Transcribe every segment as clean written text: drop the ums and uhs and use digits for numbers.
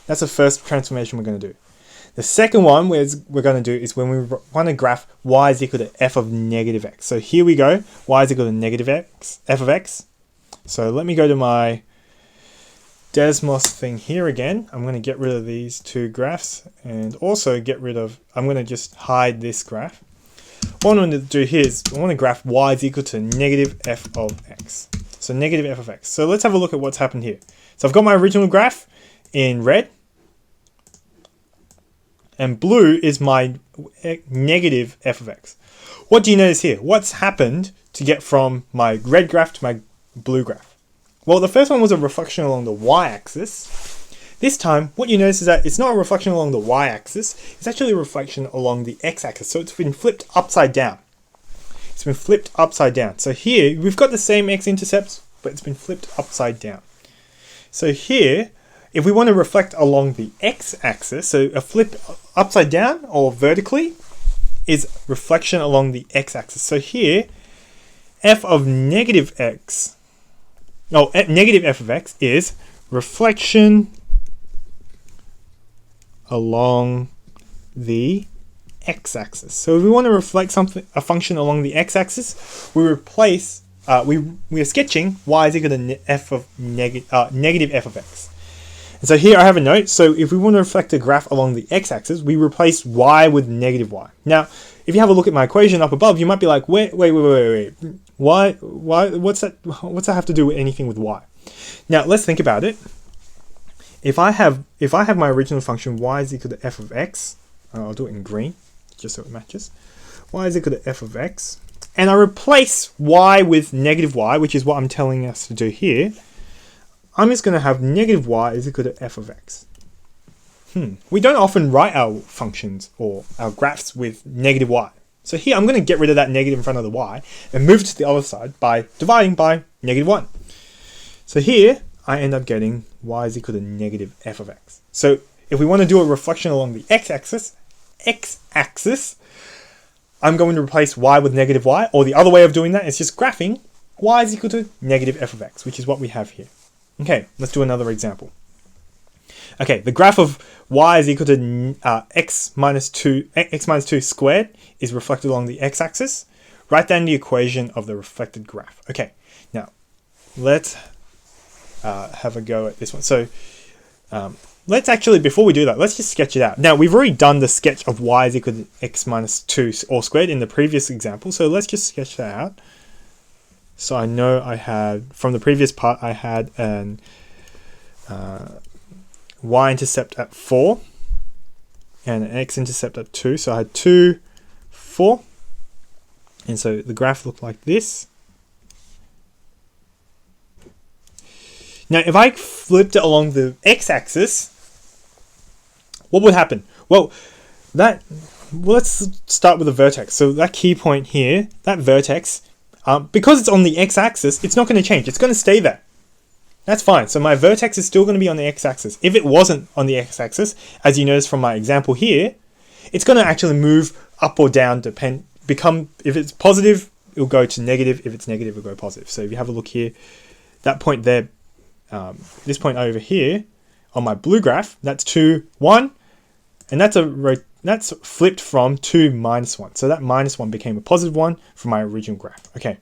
That's the first transformation we're going to do. The second one we're going to do is when we want to graph y is equal to f of negative x. So here we go, y is equal to negative x, f of x. So let me go to my Desmos thing here again. I'm going to get rid of these two graphs and also I'm going to just hide this graph. What I want to do here is I want to graph y is equal to negative f of x. So negative f of x. So let's have a look at what's happened here. So I've got my original graph in red. And blue is my negative f of x. What do you notice here? What's happened to get from my red graph to my blue graph? Well, the first one was a reflection along the y-axis. This time, what you notice is that it's not a reflection along the y-axis, it's actually a reflection along the x-axis. So it's been flipped upside down. It's been flipped upside down. So here, we've got the same x-intercepts, but it's been flipped upside down. So here, if we want to reflect along the x-axis, so a flip upside down or vertically is reflection along the x-axis. So here, negative f of x is reflection along the x-axis. So if we want to reflect a function along the x-axis, we replace we are sketching y is equal to negative f of x. And so here I have a note. So if we want to reflect a graph along the x-axis, we replace y with negative y. Now, if you have a look at my equation up above, you might be like, wait. Why? What's that have to do with anything with y? Now, let's think about it. If I have my original function y is equal to f of x, I'll do it in green, just so it matches. Y is equal to f of x, and I replace y with negative y, which is what I'm telling us to do here. I'm just going to have negative y is equal to f of x. We don't often write our functions or our graphs with negative y. So here I'm going to get rid of that negative in front of the y and move it to the other side by dividing by negative 1. So here I end up getting y is equal to negative f of x. So if we want to do a reflection along the x-axis, I'm going to replace y with negative y, or the other way of doing that is just graphing y is equal to negative f of x, which is what we have here. Okay, let's do another example. Okay, the graph of y is equal to x minus 2 squared is reflected along the x-axis. Write down the equation of the reflected graph. Okay, now let's have a go at this one. So let's actually, before we do that, let's just sketch it out. Now, we've already done the sketch of y is equal to x minus 2 all squared in the previous example. So let's just sketch that out. So I know I had, from the previous part, I had an y-intercept at 4 and an x-intercept at 2. So I had 2, 4. And so the graph looked like this. Now, if I flipped it along the x-axis, what would happen? Well, let's start with the vertex. So that key point here, that vertex, because it's on the x-axis, it's not going to change. It's going to stay there. That's fine. So my vertex is still going to be on the x-axis. If it wasn't on the x-axis, as you notice from my example here, it's going to actually move up or down, if it's positive, it'll go to negative. If it's negative, it'll go positive. So if you have a look here, that point there, this point over here on my blue graph, that's 2, 1, and that's flipped from 2 minus 1. So that minus 1 became a positive 1 from my original graph. Okay.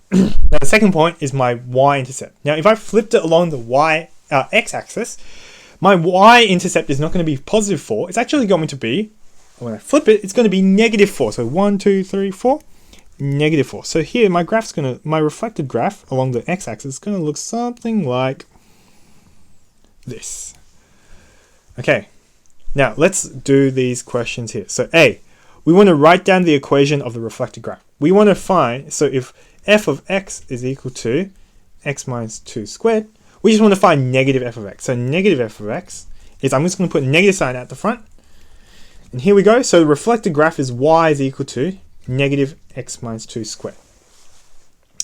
Now the second point is my y-intercept. Now if I flipped it along the x-axis, my y-intercept is not going to be positive 4. It's actually going to be, when I flip it, it's going to be negative 4. So 1, 2, 3, 4, negative 4. So here my reflected graph along the x-axis is going to look something like this. Okay. Now let's do these questions here. So A, we want to write down the equation of the reflected graph. We want to find, so if f of x is equal to x minus 2 squared, we just want to find negative f of x. So negative f of x is, I'm just going to put a negative sign at the front. And here we go. So the reflected graph is y is equal to negative x minus 2 squared.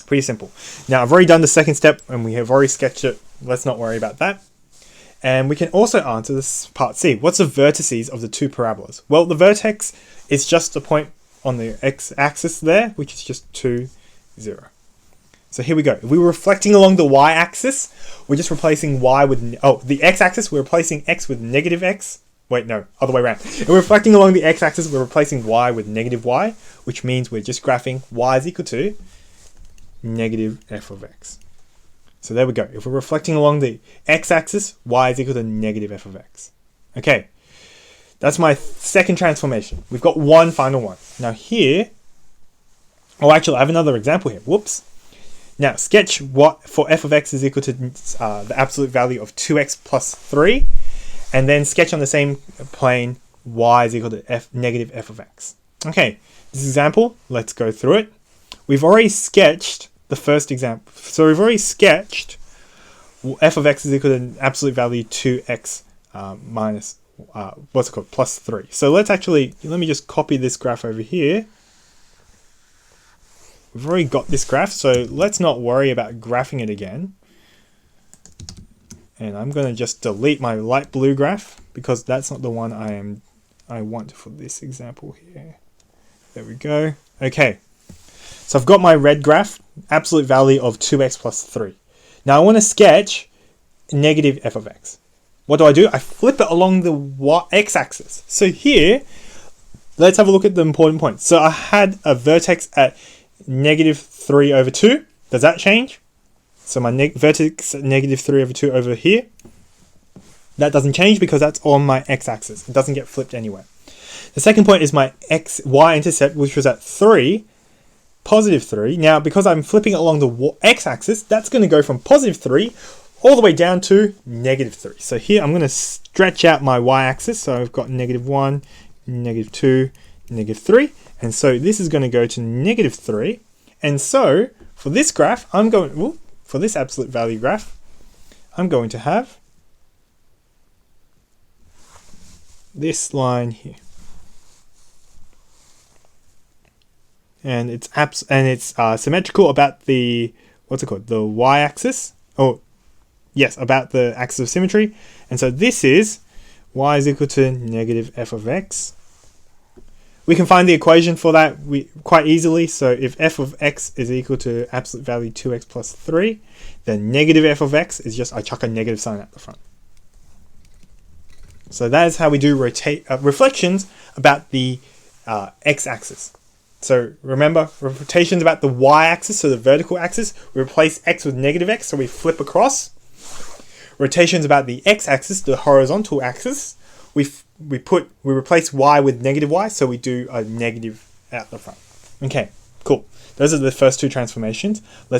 Pretty simple. Now I've already done the second step and we have already sketched it. Let's not worry about that. And we can also answer this part C. What's the vertices of the two parabolas? Well, the vertex is just a point on the x-axis there, which is just 2, 0. So here we go. If we were reflecting along the y-axis, we're just replacing y with... Oh, the x-axis, we're replacing x with negative x. Wait, no, other way around. If we're reflecting along the x-axis, we're replacing y with negative y, which means we're just graphing y is equal to negative f of x. So there we go. If we're reflecting along the x-axis, y is equal to negative f of x. Okay, that's my second transformation. We've got one final one. Now here... Oh, actually, I have another example here. Whoops. Now, sketch what for f of x is equal to the absolute value of 2x plus 3, and then sketch on the same plane y is equal to negative f of x. Okay, this example, let's go through it. We've already sketched the first example. So we've already sketched f of x is equal to an absolute value 2x minus, plus 3. So let me just copy this graph over here. We've already got this graph, so let's not worry about graphing it again. And I'm going to just delete my light blue graph because that's not the one I want for this example here. There we go. Okay, so I've got my red graph, absolute value of 2x plus 3. Now I want to sketch negative f of x. What do? I flip it along the x-axis. So here, let's have a look at the important points. So I had a vertex at negative 3 over 2. Does that change? So my vertex negative 3 over 2 over here. That doesn't change because that's on my x-axis. It doesn't get flipped anywhere. The second point is my y-intercept, which was at 3, positive 3. Now, because I'm flipping it along the x-axis, that's going to go from positive 3 all the way down to negative 3. So here I'm going to stretch out my y-axis. So I've got negative 1, negative 2, negative 3. And so this is going to go to negative 3. And so for this graph, for this absolute value graph, I'm going to have this line here. And it's symmetrical about the, the y-axis. Oh, yes, about the axis of symmetry. And so this is y is equal to negative f of x. We can find the equation for that quite easily. So if f of x is equal to absolute value 2x plus 3, then negative f of x is just, I chuck a negative sign at the front. So that is how we do reflections about the x-axis. So remember, rotations about the y-axis, so the vertical axis, we replace x with negative x, so we flip across. Rotations about the x-axis, the horizontal axis, we replace y with negative y, so we do a negative out the front. Okay, cool. Those are the first two transformations. Let's